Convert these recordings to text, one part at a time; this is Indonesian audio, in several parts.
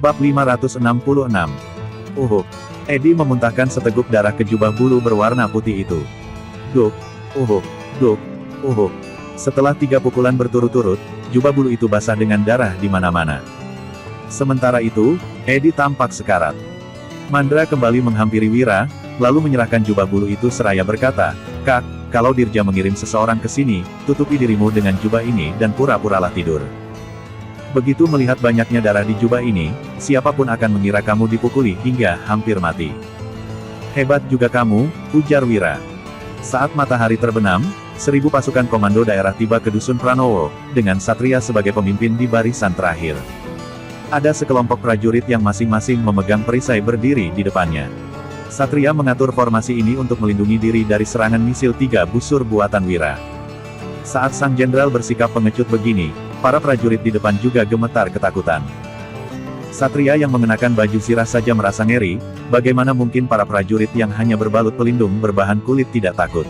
Bab 566. Uhuk. Edi memuntahkan seteguk darah ke jubah bulu berwarna putih itu. Duk. Uhuk. Duk. Uhuk. Setelah 3 pukulan berturut-turut, jubah bulu itu basah dengan darah di mana-mana. Sementara itu, Edi tampak sekarat. Mandra kembali menghampiri Wira, lalu menyerahkan jubah bulu itu seraya berkata, "Kak, kalau Dirja mengirim seseorang ke sini, tutupi dirimu dengan jubah ini dan pura-puralah tidur." Begitu melihat banyaknya darah di jubah ini, siapapun akan mengira kamu dipukuli hingga hampir mati. "Hebat juga kamu," ujar Wira. Saat matahari terbenam, 1000 pasukan komando daerah tiba ke Dusun Pranowo, dengan Satria sebagai pemimpin di barisan terakhir. Ada sekelompok prajurit yang masing-masing memegang perisai berdiri di depannya. Satria mengatur formasi ini untuk melindungi diri dari serangan misil 3 busur buatan Wira. Saat sang jenderal bersikap pengecut begini, para prajurit di depan juga gemetar ketakutan. Satria yang mengenakan baju zirah saja merasa ngeri, bagaimana mungkin para prajurit yang hanya berbalut pelindung berbahan kulit tidak takut.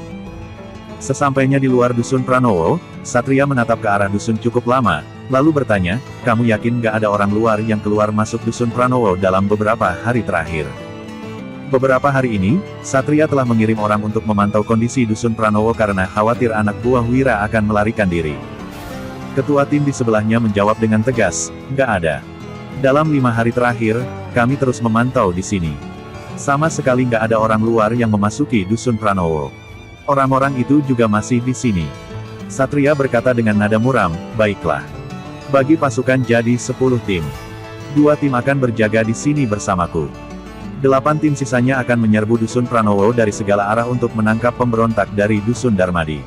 Sesampainya di luar Dusun Pranowo, Satria menatap ke arah dusun cukup lama, lalu bertanya, "Kamu yakin gak ada orang luar yang keluar masuk Dusun Pranowo dalam beberapa hari terakhir?" Beberapa hari ini, Satria telah mengirim orang untuk memantau kondisi Dusun Pranowo karena khawatir anak buah Wira akan melarikan diri. Ketua tim di sebelahnya menjawab dengan tegas, "Nggak ada. Dalam 5 hari terakhir, kami terus memantau di sini. Sama sekali nggak ada orang luar yang memasuki Dusun Pranowo. Orang-orang itu juga masih di sini." Satria berkata dengan nada muram, "Baiklah. Bagi pasukan jadi 10 tim. 2 tim akan berjaga di sini bersamaku. 8 tim sisanya akan menyerbu Dusun Pranowo dari segala arah untuk menangkap pemberontak dari Dusun Darmadi.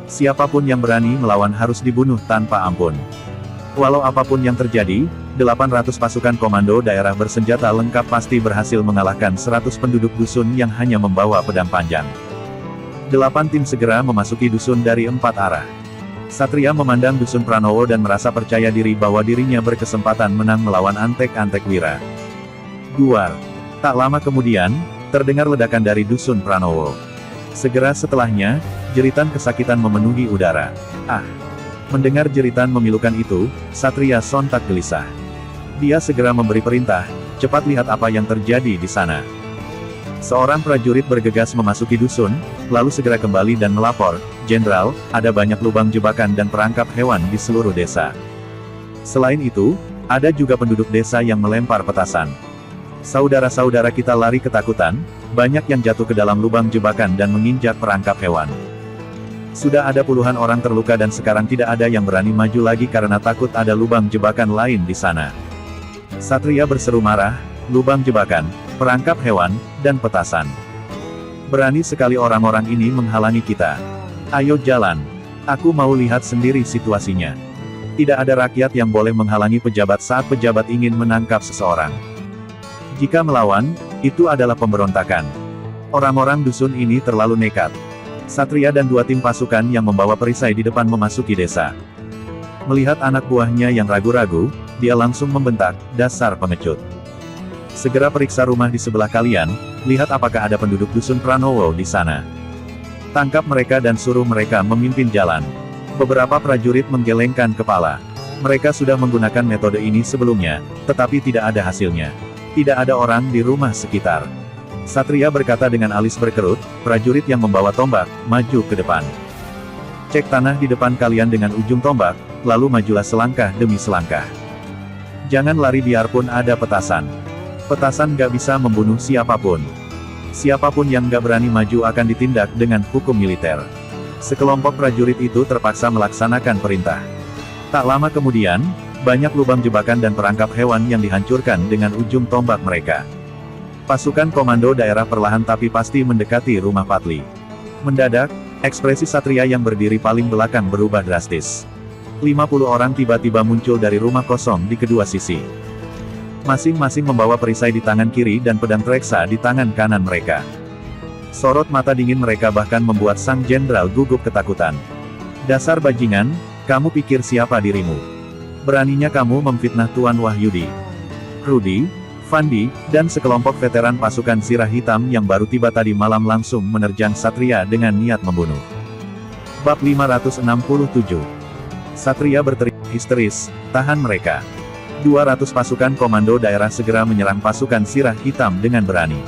Siapapun yang berani melawan harus dibunuh tanpa ampun. Walau apapun yang terjadi, 800 pasukan komando daerah bersenjata lengkap pasti berhasil mengalahkan 100 penduduk dusun yang hanya membawa pedang panjang." 8 tim segera memasuki dusun dari 4 arah. Satria memandang Dusun Pranowo dan merasa percaya diri bahwa dirinya berkesempatan menang melawan antek-antek Wira. Duar. Tak lama kemudian, terdengar ledakan dari Dusun Pranowo. Segera setelahnya, jeritan kesakitan memenuhi udara. Ah! Mendengar jeritan memilukan itu, Satria sontak gelisah. Dia segera memberi perintah, "Cepat lihat apa yang terjadi di sana." Seorang prajurit bergegas memasuki dusun, lalu segera kembali dan melapor, "Jenderal, ada banyak lubang jebakan dan perangkap hewan di seluruh desa. Selain itu, ada juga penduduk desa yang melempar petasan. Saudara-saudara kita lari ketakutan, banyak yang jatuh ke dalam lubang jebakan dan menginjak perangkap hewan. Sudah ada puluhan orang terluka dan sekarang tidak ada yang berani maju lagi karena takut ada lubang jebakan lain di sana." Satria berseru marah, "Lubang jebakan, perangkap hewan, dan petasan. Berani sekali orang-orang ini menghalangi kita. Ayo jalan. Aku mau lihat sendiri situasinya. Tidak ada rakyat yang boleh menghalangi pejabat saat pejabat ingin menangkap seseorang. Jika melawan, itu adalah pemberontakan. Orang-orang dusun ini terlalu nekat." Satria dan 2 tim pasukan yang membawa perisai di depan memasuki desa. Melihat anak buahnya yang ragu-ragu, dia langsung membentak, "Dasar pengecut. Segera periksa rumah di sebelah kalian, lihat apakah ada penduduk Dusun Pranowo di sana. Tangkap mereka dan suruh mereka memimpin jalan." Beberapa prajurit menggelengkan kepala. Mereka sudah menggunakan metode ini sebelumnya, tetapi tidak ada hasilnya. Tidak ada orang di rumah sekitar. Satria berkata dengan alis berkerut, "Prajurit yang membawa tombak, maju ke depan. Cek tanah di depan kalian dengan ujung tombak, lalu majulah selangkah demi selangkah. Jangan lari biarpun ada petasan. Petasan gak bisa membunuh siapapun. Siapapun yang gak berani maju akan ditindak dengan hukum militer." Sekelompok prajurit itu terpaksa melaksanakan perintah. Tak lama kemudian, banyak lubang jebakan dan perangkap hewan yang dihancurkan dengan ujung tombak mereka. Pasukan komando daerah perlahan tapi pasti mendekati rumah Patli. Mendadak, ekspresi Satria yang berdiri paling belakang berubah drastis. 50 orang tiba-tiba muncul dari rumah kosong di kedua sisi. Masing-masing membawa perisai di tangan kiri dan pedang treksa di tangan kanan mereka. Sorot mata dingin mereka bahkan membuat sang jenderal gugup ketakutan. "Dasar bajingan, kamu pikir siapa dirimu? Beraninya kamu memfitnah Tuan Wahyudi." Rudi, Fandi, dan sekelompok veteran pasukan zirah hitam yang baru tiba tadi malam langsung menerjang Satria dengan niat membunuh. Bab 567. Satria berteriak histeris, "Tahan mereka! 200 pasukan komando daerah segera menyerang pasukan Sirah Hitam dengan berani.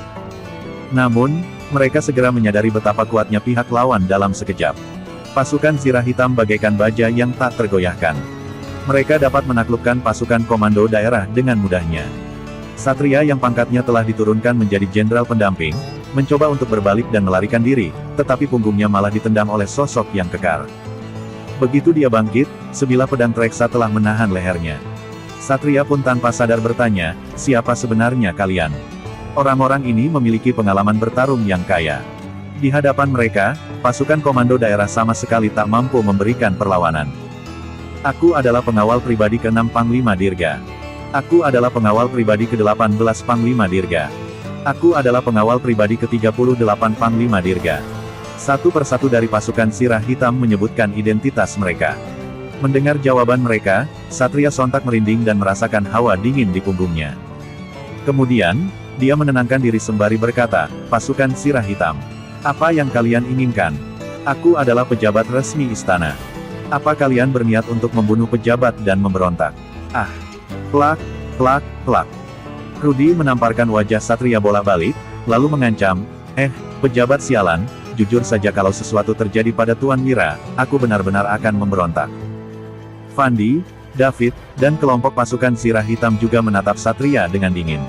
Namun, mereka segera menyadari betapa kuatnya pihak lawan dalam sekejap. Pasukan Sirah Hitam bagaikan baja yang tak tergoyahkan. Mereka dapat menaklukkan pasukan komando daerah dengan mudahnya. Satria yang pangkatnya telah diturunkan menjadi jenderal pendamping, mencoba untuk berbalik dan melarikan diri, tetapi punggungnya malah ditendang oleh sosok yang kekar. Begitu dia bangkit, sebilah pedang Treksa telah menahan lehernya. Satria pun tanpa sadar bertanya, siapa sebenarnya kalian? Orang-orang ini memiliki pengalaman bertarung yang kaya. Di hadapan mereka, pasukan komando daerah sama sekali tak mampu memberikan perlawanan. Aku adalah pengawal pribadi ke-6 Panglima Dirga. Aku adalah pengawal pribadi ke-18 Panglima Dirga. Aku adalah pengawal pribadi ke-38 Panglima Dirga. Satu persatu dari pasukan Sirah Hitam menyebutkan identitas mereka. Mendengar jawaban mereka, Satria sontak merinding dan merasakan hawa dingin di punggungnya. Kemudian, dia menenangkan diri sembari berkata, pasukan Sirah Hitam. Apa yang kalian inginkan? Aku adalah pejabat resmi istana. Apa kalian berniat untuk membunuh pejabat dan memberontak? Ah! Plak, plak, plak. Rudi menamparkan wajah Satria bolak-balik, lalu mengancam, pejabat sialan, jujur saja kalau sesuatu terjadi pada Tuan Wira, aku benar-benar akan memberontak. Fandi, David, dan kelompok pasukan Sirah Hitam juga menatap Satria dengan dingin.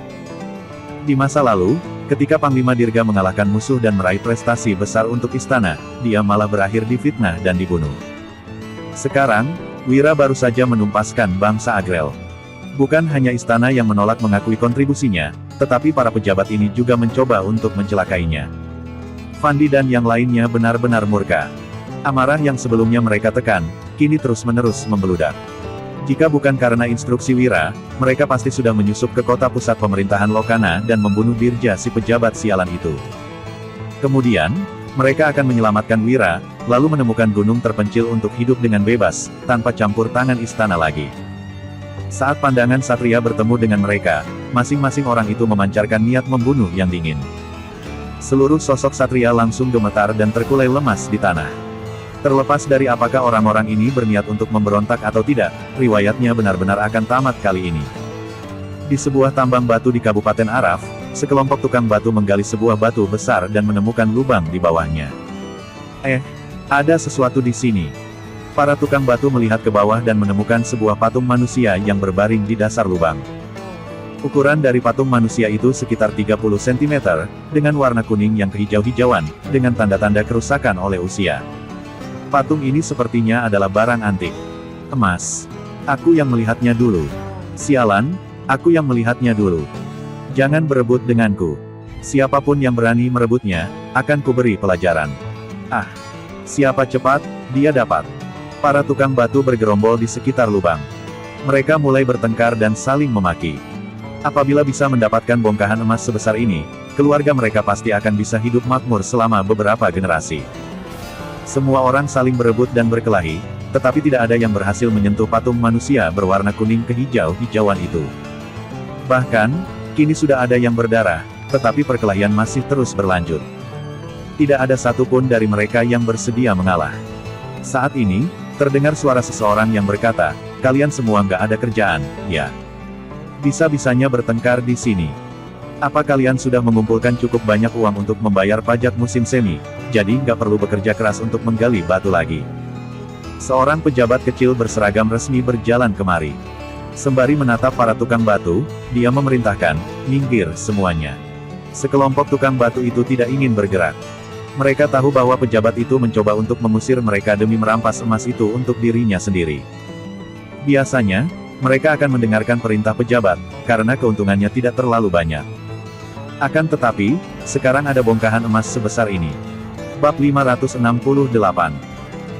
Di masa lalu, ketika Panglima Dirga mengalahkan musuh dan meraih prestasi besar untuk istana, dia malah berakhir difitnah dan dibunuh. Sekarang, Wira baru saja menumpaskan bangsa Agrel. Bukan hanya istana yang menolak mengakui kontribusinya, tetapi para pejabat ini juga mencoba untuk mencelakainya. Fandi dan yang lainnya benar-benar murka. Amarah yang sebelumnya mereka tekan, kini terus-menerus membeludak. Jika bukan karena instruksi Wira, mereka pasti sudah menyusup ke kota pusat pemerintahan Lokana dan membunuh Dirja si pejabat sialan itu. Kemudian, mereka akan menyelamatkan Wira, lalu menemukan gunung terpencil untuk hidup dengan bebas, tanpa campur tangan istana lagi. Saat pandangan Satria bertemu dengan mereka, masing-masing orang itu memancarkan niat membunuh yang dingin. Seluruh sosok Satria langsung gemetar dan terkulai lemas di tanah. Terlepas dari apakah orang-orang ini berniat untuk memberontak atau tidak, riwayatnya benar-benar akan tamat kali ini. Di sebuah tambang batu di Kabupaten Araf, sekelompok tukang batu menggali sebuah batu besar dan menemukan lubang di bawahnya. Ada sesuatu di sini. Para tukang batu melihat ke bawah dan menemukan sebuah patung manusia yang berbaring di dasar lubang. Ukuran dari patung manusia itu sekitar 30 cm, dengan warna kuning yang kehijau-hijauan, dengan tanda-tanda kerusakan oleh usia. Patung ini sepertinya adalah barang antik. Emas. Aku yang melihatnya dulu. Sialan, aku yang melihatnya dulu. Jangan berebut denganku. Siapapun yang berani merebutnya, akan kuberi pelajaran. Siapa cepat, dia dapat. Para tukang batu bergerombol di sekitar lubang. Mereka mulai bertengkar dan saling memaki. Apabila bisa mendapatkan bongkahan emas sebesar ini, keluarga mereka pasti akan bisa hidup makmur selama beberapa generasi. Semua orang saling berebut dan berkelahi, tetapi tidak ada yang berhasil menyentuh patung manusia berwarna kuning kehijau-hijauan itu. Bahkan, kini sudah ada yang berdarah, tetapi perkelahian masih terus berlanjut. Tidak ada satupun dari mereka yang bersedia mengalah. Saat ini, terdengar suara seseorang yang berkata, kalian semua nggak ada kerjaan, ya? Bisa-bisanya bertengkar di sini. Apa kalian sudah mengumpulkan cukup banyak uang untuk membayar pajak musim semi, jadi nggak perlu bekerja keras untuk menggali batu lagi? Seorang pejabat kecil berseragam resmi berjalan kemari. Sembari menatap para tukang batu, dia memerintahkan, minggir semuanya. Sekelompok tukang batu itu tidak ingin bergerak. Mereka tahu bahwa pejabat itu mencoba untuk mengusir mereka demi merampas emas itu untuk dirinya sendiri. Biasanya, mereka akan mendengarkan perintah pejabat, karena keuntungannya tidak terlalu banyak. Akan tetapi, sekarang ada bongkahan emas sebesar ini. Bab 568.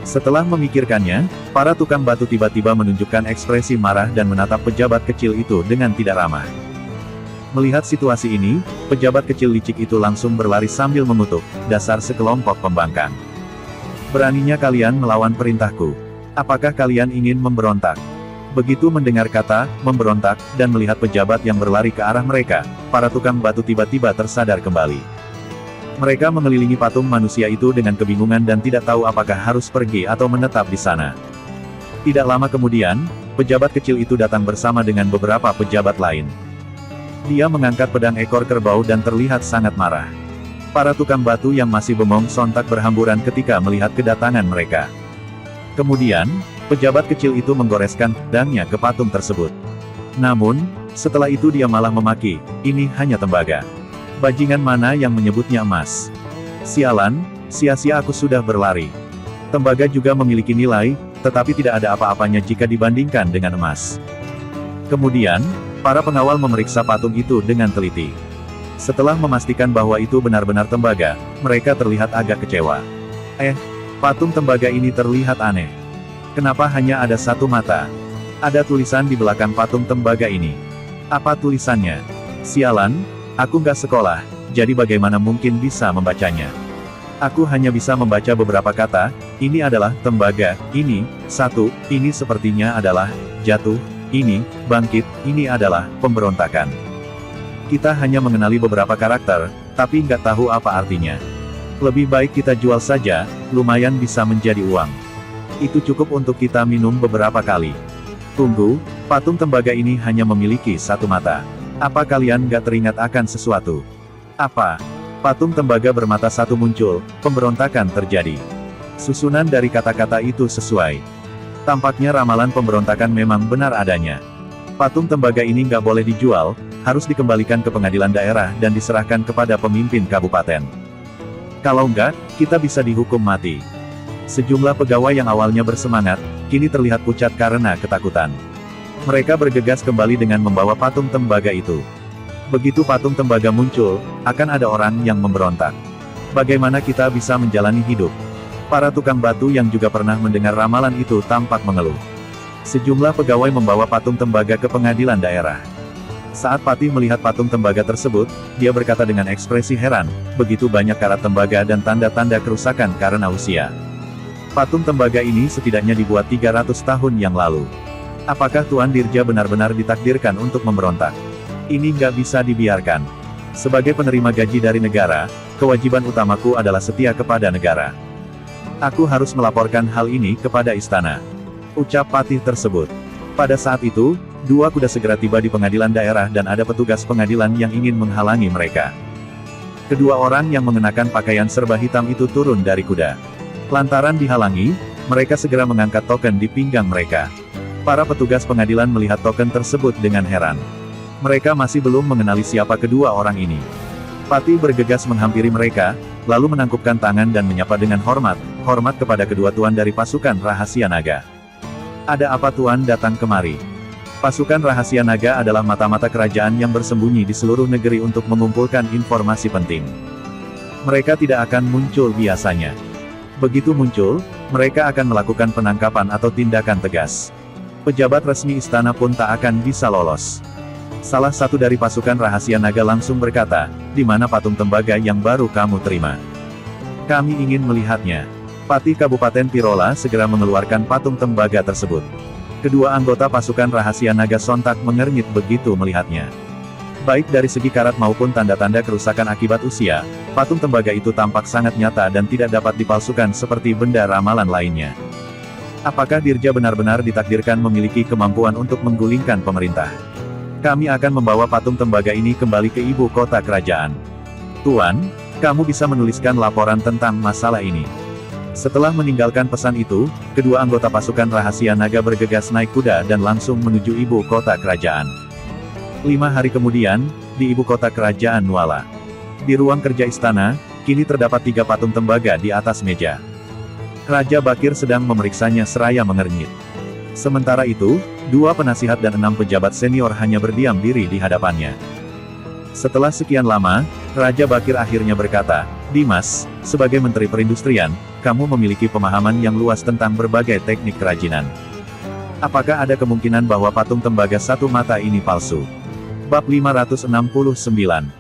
Setelah memikirkannya, para tukang batu tiba-tiba menunjukkan ekspresi marah dan menatap pejabat kecil itu dengan tidak ramah. Melihat situasi ini, pejabat kecil licik itu langsung berlari sambil mengutuk, dasar sekelompok pembangkang. Beraninya kalian melawan perintahku. Apakah kalian ingin memberontak? Begitu mendengar kata, memberontak, dan melihat pejabat yang berlari ke arah mereka, para tukang batu tiba-tiba tersadar kembali. Mereka mengelilingi patung manusia itu dengan kebingungan dan tidak tahu apakah harus pergi atau menetap di sana. Tidak lama kemudian, pejabat kecil itu datang bersama dengan beberapa pejabat lain. Dia mengangkat pedang ekor kerbau dan terlihat sangat marah. Para tukang batu yang masih bengong sontak berhamburan ketika melihat kedatangan mereka. Kemudian, pejabat kecil itu menggoreskan pedangnya ke patung tersebut. Namun, setelah itu dia malah memaki, "Ini hanya tembaga. Bajingan mana yang menyebutnya emas? Sialan, sia-sia aku sudah berlari. Tembaga juga memiliki nilai, tetapi tidak ada apa-apanya jika dibandingkan dengan emas." Kemudian, para pengawal memeriksa patung itu dengan teliti. Setelah memastikan bahwa itu benar-benar tembaga, mereka terlihat agak kecewa. Patung tembaga ini terlihat aneh. Kenapa hanya ada satu mata? Ada tulisan di belakang patung tembaga ini. Apa tulisannya? Sialan, aku nggak sekolah, jadi bagaimana mungkin bisa membacanya? Aku hanya bisa membaca beberapa kata. Ini adalah tembaga, ini, satu, ini sepertinya adalah jatuh, ini, bangkit, ini adalah pemberontakan. Kita hanya mengenali beberapa karakter, tapi nggak tahu apa artinya. Lebih baik kita jual saja, lumayan bisa menjadi uang. Itu cukup untuk kita minum beberapa kali. Tunggu, patung tembaga ini hanya memiliki satu mata. Apa kalian nggak teringat akan sesuatu? Apa? Patung tembaga bermata satu muncul, pemberontakan terjadi. Susunan dari kata-kata itu sesuai. Tampaknya ramalan pemberontakan memang benar adanya. Patung tembaga ini nggak boleh dijual, harus dikembalikan ke pengadilan daerah dan diserahkan kepada pemimpin kabupaten. Kalau enggak, kita bisa dihukum mati. Sejumlah pegawai yang awalnya bersemangat, kini terlihat pucat karena ketakutan. Mereka bergegas kembali dengan membawa patung tembaga itu. Begitu patung tembaga muncul, akan ada orang yang memberontak. Bagaimana kita bisa menjalani hidup? Para tukang batu yang juga pernah mendengar ramalan itu tampak mengeluh. Sejumlah pegawai membawa patung tembaga ke pengadilan daerah. Saat Patih melihat patung tembaga tersebut, dia berkata dengan ekspresi heran, begitu banyak karat tembaga dan tanda-tanda kerusakan karena usia. Patung tembaga ini setidaknya dibuat 300 tahun yang lalu. Apakah Tuan Dirja benar-benar ditakdirkan untuk memberontak? Ini nggak bisa dibiarkan. Sebagai penerima gaji dari negara, kewajiban utamaku adalah setia kepada negara. Aku harus melaporkan hal ini kepada istana. Ucap Patih tersebut. Pada saat itu, dua kuda segera tiba di pengadilan daerah dan ada petugas pengadilan yang ingin menghalangi mereka. Kedua orang yang mengenakan pakaian serba hitam itu turun dari kuda. Lantaran dihalangi, mereka segera mengangkat token di pinggang mereka. Para petugas pengadilan melihat token tersebut dengan heran. Mereka masih belum mengenali siapa kedua orang ini. Patih bergegas menghampiri mereka, lalu menangkupkan tangan dan menyapa dengan hormat kepada kedua tuan dari pasukan rahasia naga. Ada apa tuan datang kemari? Pasukan rahasia naga adalah mata-mata kerajaan yang bersembunyi di seluruh negeri untuk mengumpulkan informasi penting. Mereka tidak akan muncul biasanya. Begitu muncul, mereka akan melakukan penangkapan atau tindakan tegas. Pejabat resmi istana pun tak akan bisa lolos. Salah satu dari pasukan rahasia naga langsung berkata, "Di mana patung tembaga yang baru kamu terima? Kami ingin melihatnya." Patih Kabupaten Pirola segera mengeluarkan patung tembaga tersebut. Kedua anggota pasukan rahasia naga sontak mengernyit begitu melihatnya. Baik dari segi karat maupun tanda-tanda kerusakan akibat usia, patung tembaga itu tampak sangat nyata dan tidak dapat dipalsukan seperti benda ramalan lainnya. Apakah Dirja benar-benar ditakdirkan memiliki kemampuan untuk menggulingkan pemerintah? Kami akan membawa patung tembaga ini kembali ke ibu kota kerajaan. Tuan, kamu bisa menuliskan laporan tentang masalah ini. Setelah meninggalkan pesan itu, kedua anggota pasukan rahasia naga bergegas naik kuda dan langsung menuju ibu kota kerajaan. 5 hari kemudian, di ibu kota kerajaan Nuala. Di ruang kerja istana, kini terdapat 3 patung tembaga di atas meja. Raja Bakir sedang memeriksanya seraya mengernyit. Sementara itu, 2 penasihat dan 6 pejabat senior hanya berdiam diri di hadapannya. Setelah sekian lama, Raja Bakir akhirnya berkata, "Dimas, sebagai Menteri Perindustrian, kamu memiliki pemahaman yang luas tentang berbagai teknik kerajinan. Apakah ada kemungkinan bahwa patung tembaga satu mata ini palsu?" Bab 569.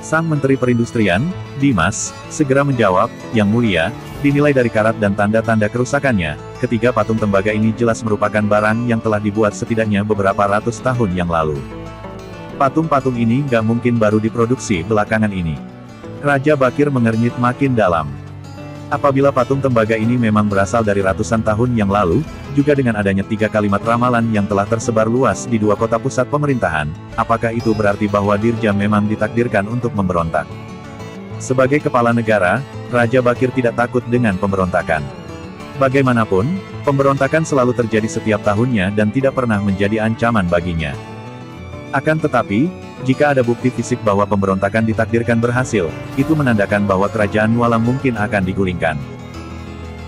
Sang Menteri Perindustrian, Dimas, segera menjawab, "Yang mulia, dinilai dari karat dan tanda-tanda kerusakannya, ketiga patung tembaga ini jelas merupakan barang yang telah dibuat setidaknya beberapa ratus tahun yang lalu. Patung-patung ini nggak mungkin baru diproduksi belakangan ini." Raja Bakir mengernyit makin dalam. Apabila patung tembaga ini memang berasal dari ratusan tahun yang lalu, juga dengan adanya 3 kalimat ramalan yang telah tersebar luas di 2 kota pusat pemerintahan, apakah itu berarti bahwa Dirja memang ditakdirkan untuk memberontak? Sebagai kepala negara, Raja Bakir tidak takut dengan pemberontakan. Bagaimanapun, pemberontakan selalu terjadi setiap tahunnya dan tidak pernah menjadi ancaman baginya. Akan tetapi, jika ada bukti fisik bahwa pemberontakan ditakdirkan berhasil, itu menandakan bahwa kerajaan Nuala mungkin akan digulingkan.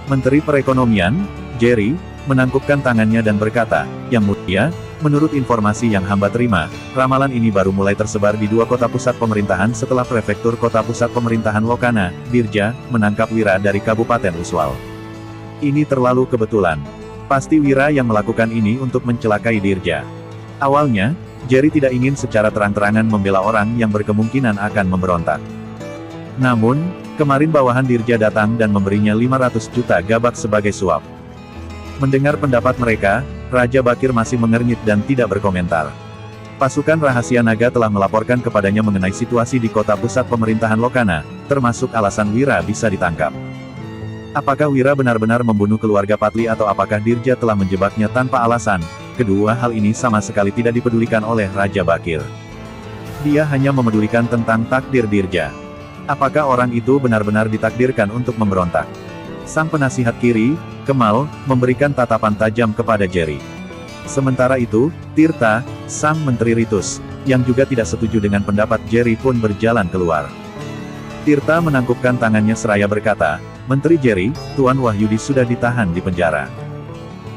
Menteri Perekonomian, Jerry, menangkupkan tangannya dan berkata, "Yang Mulia, menurut informasi yang hamba terima, ramalan ini baru mulai tersebar di 2 kota pusat pemerintahan setelah prefektur kota pusat pemerintahan Lokana, Dirja, menangkap Wira dari Kabupaten Uswal. Ini terlalu kebetulan. Pasti Wira yang melakukan ini untuk mencelakai Dirja." Awalnya, Jerry tidak ingin secara terang-terangan membela orang yang berkemungkinan akan memberontak. Namun, kemarin bawahan Dirja datang dan memberinya 500 juta gabak sebagai suap. Mendengar pendapat mereka, Raja Bakir masih mengernyit dan tidak berkomentar. Pasukan rahasia naga telah melaporkan kepadanya mengenai situasi di kota pusat pemerintahan Lokana, termasuk alasan Wira bisa ditangkap. Apakah Wira benar-benar membunuh keluarga Patli atau apakah Dirja telah menjebaknya tanpa alasan? Kedua hal ini sama sekali tidak dipedulikan oleh Raja Bakir. Dia hanya memedulikan tentang takdir Dirja. Apakah orang itu benar-benar ditakdirkan untuk memberontak? Sang penasihat kiri, Kemal, memberikan tatapan tajam kepada Jerry. Sementara itu, Tirta, sang menteri Ritus, yang juga tidak setuju dengan pendapat Jerry pun berjalan keluar. Tirta menangkupkan tangannya seraya berkata, "Menteri Jerry, Tuan Wahyudi sudah ditahan di penjara.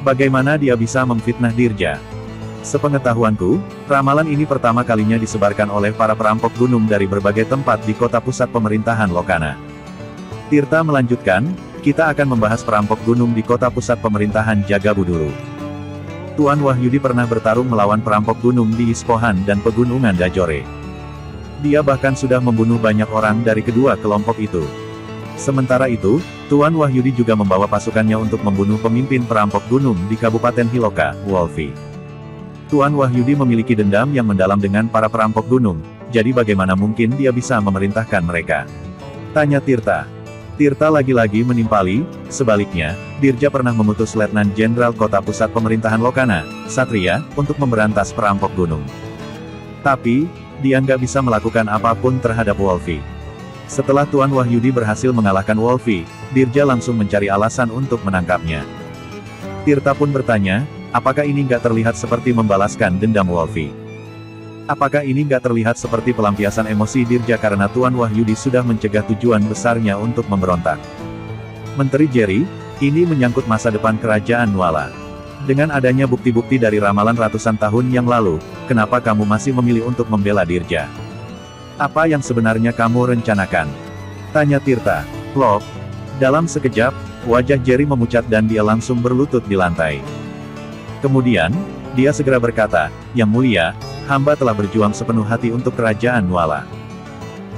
Bagaimana dia bisa memfitnah Dirja? Sepengetahuanku, ramalan ini pertama kalinya disebarkan oleh para perampok gunung dari berbagai tempat di kota pusat pemerintahan Lokana." Tirta melanjutkan, "Kita akan membahas perampok gunung di kota pusat pemerintahan Jagabuduru. Tuan Wahyudi pernah bertarung melawan perampok gunung di Ispohan dan pegunungan Dajore. Dia bahkan sudah membunuh banyak orang dari kedua kelompok itu. Sementara itu, Tuan Wahyudi juga membawa pasukannya untuk membunuh pemimpin perampok gunung di Kabupaten Hiloka, Wolfi. Tuan Wahyudi memiliki dendam yang mendalam dengan para perampok gunung, jadi bagaimana mungkin dia bisa memerintahkan mereka?" tanya Tirta. Tirta lagi-lagi menimpali, sebaliknya, Dirja pernah mengutus Letnan Jenderal Kota Pusat Pemerintahan Lokana, Satria, untuk memberantas perampok gunung. Tapi, dia nggak bisa melakukan apapun terhadap Wolfi. Setelah Tuan Wahyudi berhasil mengalahkan Wolfi, Dirja langsung mencari alasan untuk menangkapnya. Tirta pun bertanya, apakah ini nggak terlihat seperti membalaskan dendam Wolfi? Apakah ini nggak terlihat seperti pelampiasan emosi Dirja karena Tuan Wahyudi sudah mencegah tujuan besarnya untuk memberontak? Menteri Jerry, ini menyangkut masa depan kerajaan Nuala. Dengan adanya bukti-bukti dari ramalan ratusan tahun yang lalu, kenapa kamu masih memilih untuk membela Dirja? Apa yang sebenarnya kamu rencanakan? Tanya Tirta. Plop. Dalam sekejap, wajah Jerry memucat dan dia langsung berlutut di lantai. Kemudian, dia segera berkata, "Yang Mulia, hamba telah berjuang sepenuh hati untuk kerajaan Nuala.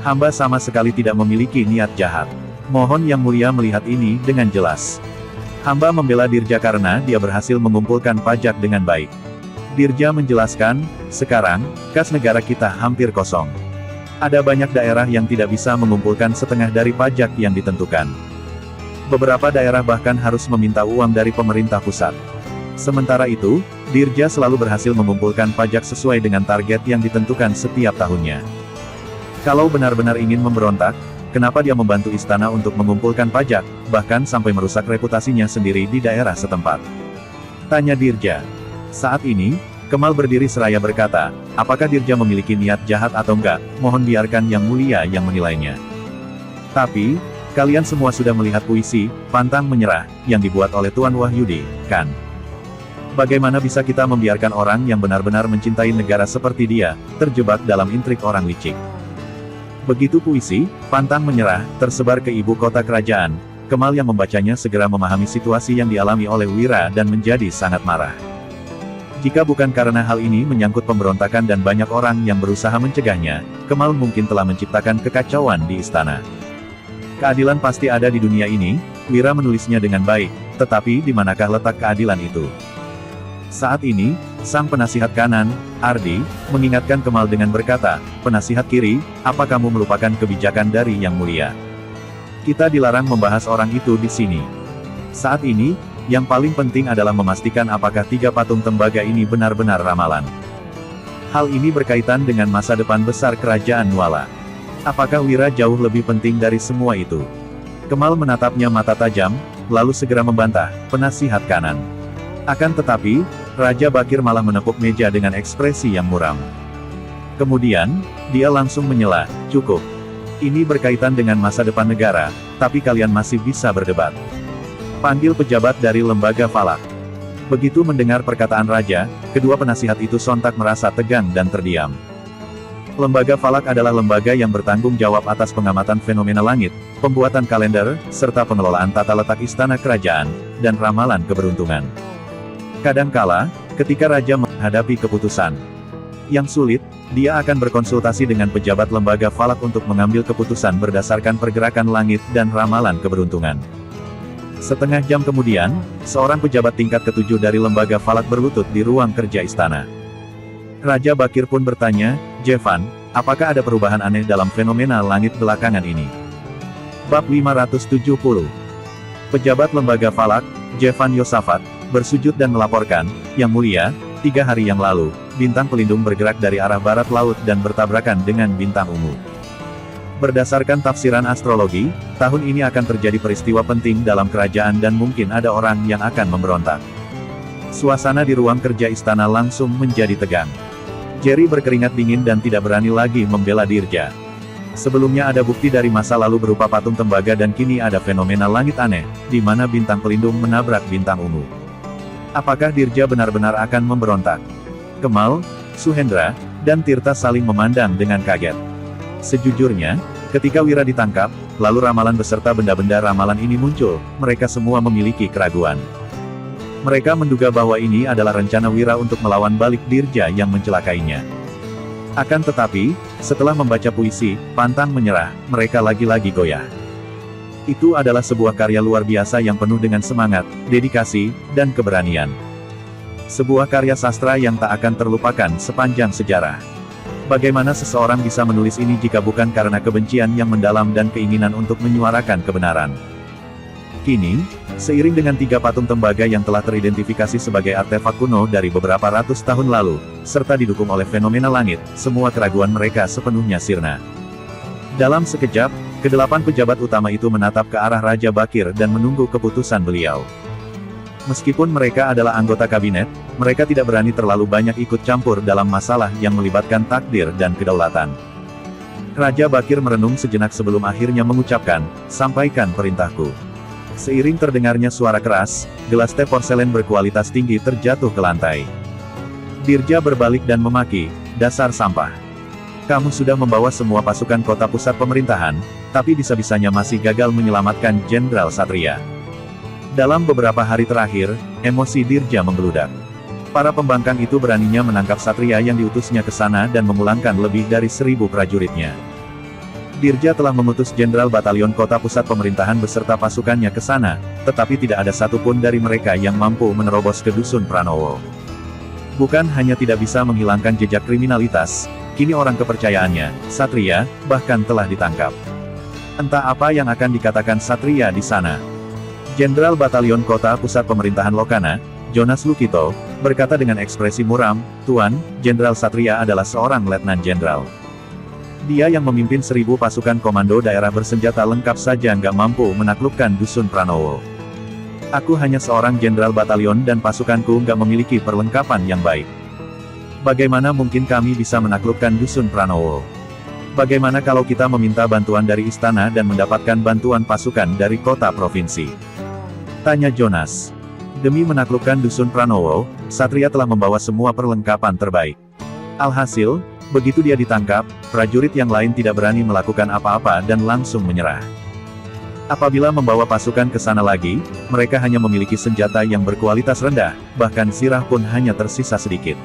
Hamba sama sekali tidak memiliki niat jahat. Mohon Yang Mulia melihat ini dengan jelas. Hamba membela Dirja karena dia berhasil mengumpulkan pajak dengan baik." Dirja menjelaskan, "Sekarang, kas negara kita hampir kosong. Ada banyak daerah yang tidak bisa mengumpulkan setengah dari pajak yang ditentukan. Beberapa daerah bahkan harus meminta uang dari pemerintah pusat. Sementara itu, Dirja selalu berhasil mengumpulkan pajak sesuai dengan target yang ditentukan setiap tahunnya. Kalau benar-benar ingin memberontak, kenapa dia membantu istana untuk mengumpulkan pajak, bahkan sampai merusak reputasinya sendiri di daerah setempat?" tanya Dirja. Saat ini, Kemal berdiri seraya berkata, "Apakah Dirja memiliki niat jahat atau enggak, mohon biarkan Yang Mulia yang menilainya. Tapi, kalian semua sudah melihat puisi, Pantang Menyerah, yang dibuat oleh Tuan Wahyudi, kan? Bagaimana bisa kita membiarkan orang yang benar-benar mencintai negara seperti dia, terjebak dalam intrik orang licik?" Begitu puisi, Pantang Menyerah, tersebar ke ibu kota kerajaan, Kemal yang membacanya segera memahami situasi yang dialami oleh Wira dan menjadi sangat marah. Jika bukan karena hal ini menyangkut pemberontakan dan banyak orang yang berusaha mencegahnya, Kemal mungkin telah menciptakan kekacauan di istana. Keadilan pasti ada di dunia ini, Wira menulisnya dengan baik, tetapi di manakah letak keadilan itu? Saat ini, sang penasihat kanan, Ardi, mengingatkan Kemal dengan berkata, "Penasihat kiri, apa kamu melupakan kebijakan dari Yang Mulia? Kita dilarang membahas orang itu di sini. Saat ini, yang paling penting adalah memastikan apakah 3 patung tembaga ini benar-benar ramalan. Hal ini berkaitan dengan masa depan besar kerajaan Nuala. Apakah Wira jauh lebih penting dari semua itu? Kemal menatapnya mata tajam, lalu segera membantah, penasihat kanan. Akan tetapi, Raja Bakir malah menepuk meja dengan ekspresi yang muram. Kemudian, dia langsung menyela, cukup. Ini berkaitan dengan masa depan negara, tapi kalian masih bisa berdebat. Panggil pejabat dari lembaga falak. Begitu mendengar perkataan raja, kedua penasihat itu sontak merasa tegang dan terdiam. Lembaga falak adalah lembaga yang bertanggung jawab atas pengamatan fenomena langit, pembuatan kalender, serta pengelolaan tata letak istana kerajaan, dan ramalan keberuntungan. Kadangkala, ketika raja menghadapi keputusan yang sulit, dia akan berkonsultasi dengan pejabat lembaga falak untuk mengambil keputusan berdasarkan pergerakan langit dan ramalan keberuntungan. Setengah jam kemudian, seorang pejabat tingkat ke-7 dari lembaga falak berlutut di ruang kerja istana. Raja Bakir pun bertanya, Jevan, apakah ada perubahan aneh dalam fenomena langit belakangan ini? Bab 570. Pejabat lembaga falak, Jevan Yosafat, bersujud dan melaporkan, Yang Mulia, 3 hari yang lalu, bintang pelindung bergerak dari arah barat laut dan bertabrakan dengan bintang ungu. Berdasarkan tafsiran astrologi, tahun ini akan terjadi peristiwa penting dalam kerajaan dan mungkin ada orang yang akan memberontak. Suasana di ruang kerja istana langsung menjadi tegang. Jerry berkeringat dingin dan tidak berani lagi membela Dirja. Sebelumnya ada bukti dari masa lalu berupa patung tembaga dan kini ada fenomena langit aneh, di mana bintang pelindung menabrak bintang ungu. Apakah Dirja benar-benar akan memberontak? Kemal, Suhendra, dan Tirta saling memandang dengan kaget. Sejujurnya, ketika Wira ditangkap, lalu ramalan beserta benda-benda ramalan ini muncul, mereka semua memiliki keraguan. Mereka menduga bahwa ini adalah rencana Wira untuk melawan balik Dirja yang mencelakainya. Akan tetapi, setelah membaca puisi, pantang menyerah, mereka lagi-lagi goyah. Itu adalah sebuah karya luar biasa yang penuh dengan semangat, dedikasi, dan keberanian. Sebuah karya sastra yang tak akan terlupakan sepanjang sejarah. Bagaimana seseorang bisa menulis ini jika bukan karena kebencian yang mendalam dan keinginan untuk menyuarakan kebenaran? Kini, seiring dengan 3 patung tembaga yang telah teridentifikasi sebagai artefak kuno dari beberapa ratus tahun lalu, serta didukung oleh fenomena langit, semua keraguan mereka sepenuhnya sirna. Dalam sekejap, ke-8 pejabat utama itu menatap ke arah Raja Bakir dan menunggu keputusan beliau. Meskipun mereka adalah anggota kabinet, mereka tidak berani terlalu banyak ikut campur dalam masalah yang melibatkan takdir dan kedaulatan. Raja Bakir merenung sejenak sebelum akhirnya mengucapkan, sampaikan perintahku. Seiring terdengarnya suara keras, gelas teh porselen berkualitas tinggi terjatuh ke lantai. Dirja berbalik dan memaki, dasar sampah. Kamu sudah membawa semua pasukan kota pusat pemerintahan, tapi bisa-bisanya masih gagal menyelamatkan Jenderal Satria. Dalam beberapa hari terakhir, emosi Dirja membeludak. Para pembangkang itu beraninya menangkap Satria yang diutusnya ke sana dan memulangkan lebih dari 1000 prajuritnya. Dirja telah mengutus Jenderal Batalion Kota Pusat Pemerintahan beserta pasukannya ke sana, tetapi tidak ada satupun dari mereka yang mampu menerobos ke Dusun Pranowo. Bukan hanya tidak bisa menghilangkan jejak kriminalitas, kini orang kepercayaannya, Satria, bahkan telah ditangkap. Entah apa yang akan dikatakan Satria di sana. Jenderal Batalion Kota Pusat Pemerintahan Lokana, Jonas Lukito, berkata dengan ekspresi muram, Tuan, Jenderal Satria adalah seorang letnan jenderal. Dia yang memimpin 1000 pasukan komando daerah bersenjata lengkap saja nggak mampu menaklukkan Dusun Pranowo. Aku hanya seorang jenderal batalion dan pasukanku nggak memiliki perlengkapan yang baik. Bagaimana mungkin kami bisa menaklukkan Dusun Pranowo? Bagaimana kalau kita meminta bantuan dari istana dan mendapatkan bantuan pasukan dari kota provinsi? Tanya Jonas. Demi menaklukkan Dusun Pranowo, Satria telah membawa semua perlengkapan terbaik. Alhasil, begitu dia ditangkap, prajurit yang lain tidak berani melakukan apa-apa dan langsung menyerah. Apabila membawa pasukan ke sana lagi, mereka hanya memiliki senjata yang berkualitas rendah, bahkan sirah pun hanya tersisa sedikit.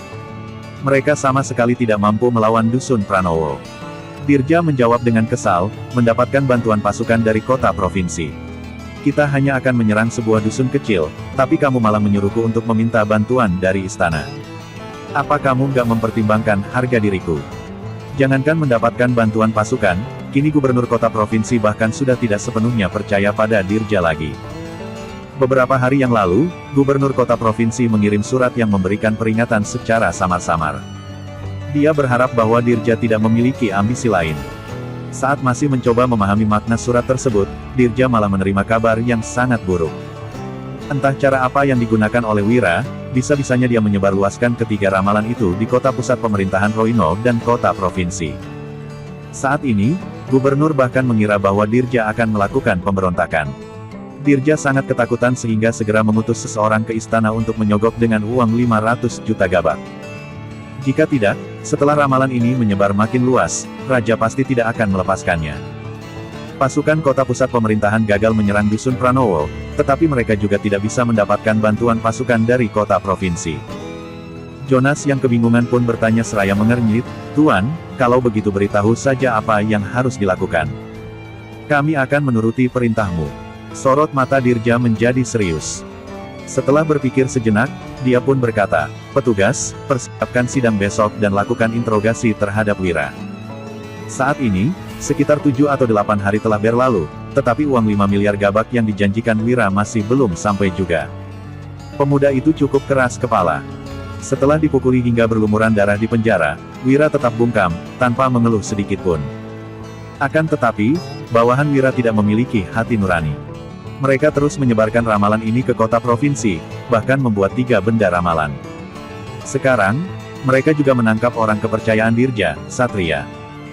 Mereka sama sekali tidak mampu melawan Dusun Pranowo. Dirja menjawab dengan kesal, mendapatkan bantuan pasukan dari kota provinsi. Kita hanya akan menyerang sebuah dusun kecil, tapi kamu malah menyuruhku untuk meminta bantuan dari istana. Apa kamu nggak mempertimbangkan harga diriku? Jangankan mendapatkan bantuan pasukan, kini gubernur kota provinsi bahkan sudah tidak sepenuhnya percaya pada Dirja lagi. Beberapa hari yang lalu, gubernur kota provinsi mengirim surat yang memberikan peringatan secara samar-samar. Dia berharap bahwa Dirja tidak memiliki ambisi lain. Saat masih mencoba memahami makna surat tersebut, Dirja malah menerima kabar yang sangat buruk. Entah cara apa yang digunakan oleh Wira, bisa-bisanya dia menyebarluaskan ketiga ramalan itu di kota pusat pemerintahan Roino dan kota provinsi. Saat ini, gubernur bahkan mengira bahwa Dirja akan melakukan pemberontakan. Dirja sangat ketakutan sehingga segera mengutus seseorang ke istana untuk menyogok dengan uang 500 juta gabak. Jika tidak, setelah ramalan ini menyebar makin luas, raja pasti tidak akan melepaskannya. Pasukan kota pusat pemerintahan gagal menyerang dusun Pranowo, tetapi mereka juga tidak bisa mendapatkan bantuan pasukan dari kota provinsi. Jonas yang kebingungan pun bertanya seraya mengernyit, "Tuan, kalau begitu beritahu saja apa yang harus dilakukan. Kami akan menuruti perintahmu." Sorot mata Dirja menjadi serius. Setelah berpikir sejenak, dia pun berkata, "Petugas, persiapkan sidang besok dan lakukan interogasi terhadap Wira." Saat ini, sekitar 7 atau 8 hari telah berlalu, tetapi uang 5 miliar gabak yang dijanjikan Wira masih belum sampai juga. Pemuda itu cukup keras kepala. Setelah dipukuli hingga berlumuran darah di penjara, Wira tetap bungkam, tanpa mengeluh sedikit pun. Akan tetapi, bawahan Wira tidak memiliki hati nurani. Mereka terus menyebarkan ramalan ini ke kota provinsi, bahkan membuat 3 benda ramalan. Sekarang, mereka juga menangkap orang kepercayaan Dirja, Satria.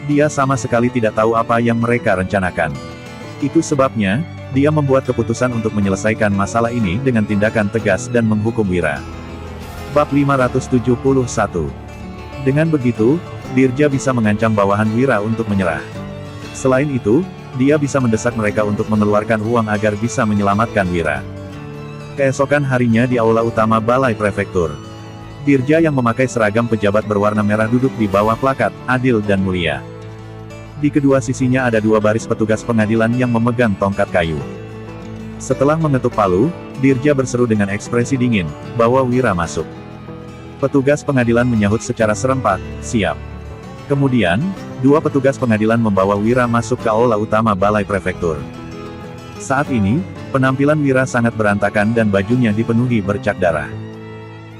Dia sama sekali tidak tahu apa yang mereka rencanakan. Itu sebabnya, dia membuat keputusan untuk menyelesaikan masalah ini dengan tindakan tegas dan menghukum Wira. Bab 571. Dengan begitu, Dirja bisa mengancam bawahan Wira untuk menyerah. Selain itu, dia bisa mendesak mereka untuk mengeluarkan uang agar bisa menyelamatkan Wira. Keesokan harinya di aula utama Balai Prefektur, Dirja yang memakai seragam pejabat berwarna merah duduk di bawah plakat, "Adil dan Mulia." Di kedua sisinya ada 2 baris petugas pengadilan yang memegang tongkat kayu. Setelah mengetuk palu, Dirja berseru dengan ekspresi dingin, "Bawa Wira masuk." Petugas pengadilan menyahut secara serempak, "Siap." Kemudian, 2 petugas pengadilan membawa Wira masuk ke aula utama Balai Prefektur. Saat ini, penampilan Wira sangat berantakan dan bajunya dipenuhi bercak darah.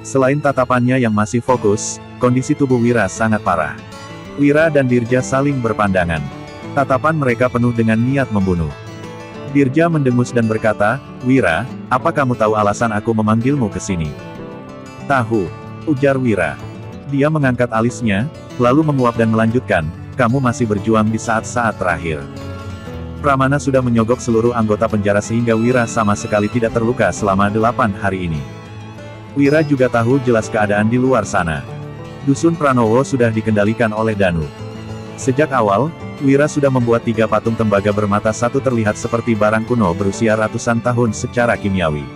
Selain tatapannya yang masih fokus, kondisi tubuh Wira sangat parah. Wira dan Dirja saling berpandangan. Tatapan mereka penuh dengan niat membunuh. Dirja mendengus dan berkata, "Wira, apa kamu tahu alasan aku memanggilmu ke sini?" "Tahu," ujar Wira. Dia mengangkat alisnya, lalu menguap dan melanjutkan, "Kamu masih berjuang di saat-saat terakhir. Pramana sudah menyogok seluruh anggota penjara sehingga Wira sama sekali tidak terluka selama 8 hari ini. Wira juga tahu jelas keadaan di luar sana. Dusun Pranowo sudah dikendalikan oleh Danu. Sejak awal, Wira sudah membuat 3 patung tembaga bermata satu terlihat seperti barang kuno berusia ratusan tahun secara kimiawi.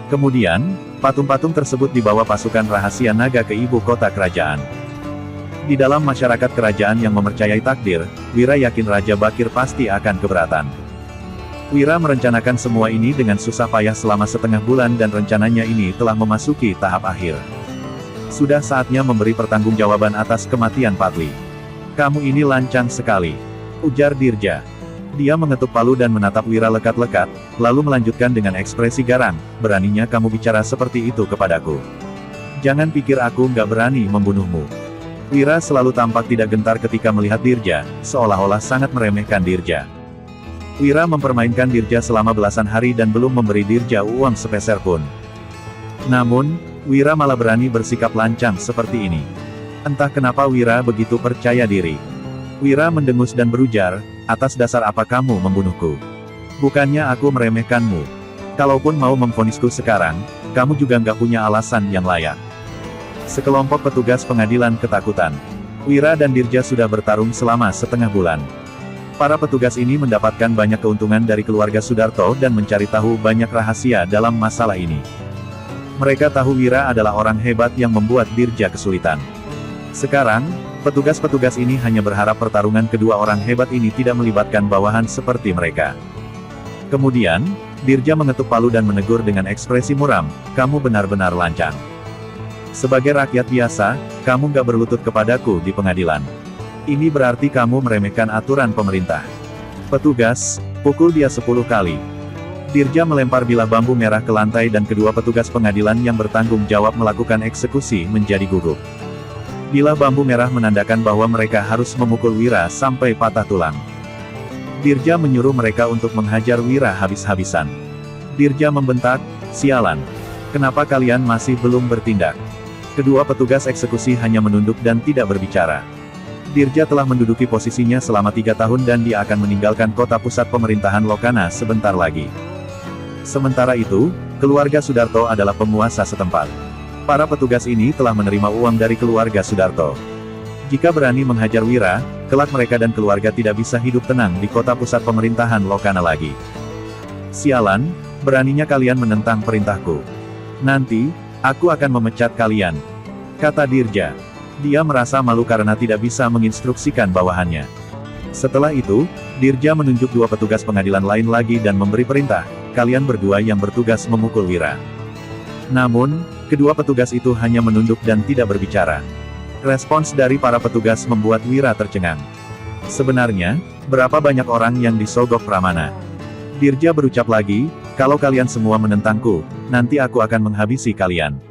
Kemudian, patung-patung tersebut dibawa pasukan rahasia naga ke ibu kota kerajaan. Di dalam masyarakat kerajaan yang mempercayai takdir, Wira yakin Raja Bakir pasti akan keberatan. Wira merencanakan semua ini dengan susah payah selama setengah bulan dan rencananya ini telah memasuki tahap akhir. Sudah saatnya memberi pertanggungjawaban atas kematian Padli. "Kamu ini lancang sekali," ujar Dirja. Dia mengetuk palu dan menatap Wira lekat-lekat, lalu melanjutkan dengan ekspresi garang, "Beraninya kamu bicara seperti itu kepadaku. Jangan pikir aku nggak berani membunuhmu." Wira selalu tampak tidak gentar ketika melihat Dirja, seolah-olah sangat meremehkan Dirja. Wira mempermainkan Dirja selama belasan hari dan belum memberi Dirja uang sepeser pun. Namun, Wira malah berani bersikap lancang seperti ini. Entah kenapa Wira begitu percaya diri. Wira mendengus dan berujar, "Atas dasar apa kamu membunuhku? Bukannya aku meremehkanmu. Kalaupun mau memvonisku sekarang, kamu juga nggak punya alasan yang layak." Sekelompok petugas pengadilan ketakutan. Wira dan Dirja sudah bertarung selama setengah bulan. Para petugas ini mendapatkan banyak keuntungan dari keluarga Sudarto dan mencari tahu banyak rahasia dalam masalah ini. Mereka tahu Wira adalah orang hebat yang membuat Dirja kesulitan. Sekarang, petugas-petugas ini hanya berharap pertarungan kedua orang hebat ini tidak melibatkan bawahan seperti mereka. Kemudian, Dirja mengetuk palu dan menegur dengan ekspresi muram, "Kamu benar-benar lancang. Sebagai rakyat biasa, kamu gak berlutut kepadaku di pengadilan. Ini berarti kamu meremehkan aturan pemerintah. Petugas, pukul dia 10 kali. Dirja melempar bilah bambu merah ke lantai dan kedua petugas pengadilan yang bertanggung jawab melakukan eksekusi menjadi gugup. Bilah bambu merah menandakan bahwa mereka harus memukul Wira sampai patah tulang. Dirja menyuruh mereka untuk menghajar Wira habis-habisan. Dirja membentak, "Sialan! Kenapa kalian masih belum bertindak?" Kedua petugas eksekusi hanya menunduk dan tidak berbicara. Dirja telah menduduki posisinya selama 3 tahun dan dia akan meninggalkan kota pusat pemerintahan Lokana sebentar lagi. Sementara itu, keluarga Sudarto adalah penguasa setempat. Para petugas ini telah menerima uang dari keluarga Sudarto. Jika berani menghajar Wira, kelak mereka dan keluarga tidak bisa hidup tenang di kota pusat pemerintahan Lokana lagi. "Sialan, beraninya kalian menentang perintahku. Nanti, aku akan memecat kalian," kata Dirja. Dia merasa malu karena tidak bisa menginstruksikan bawahannya. Setelah itu, Dirja menunjuk 2 petugas pengadilan lain lagi dan memberi perintah, "Kalian berdua yang bertugas memukul Wira." Namun, kedua petugas itu hanya menunduk dan tidak berbicara. Respons dari para petugas membuat Wira tercengang. "Sebenarnya, berapa banyak orang yang disogok Pramana?" Dirja berucap lagi, "Kalau kalian semua menentangku, nanti aku akan menghabisi kalian."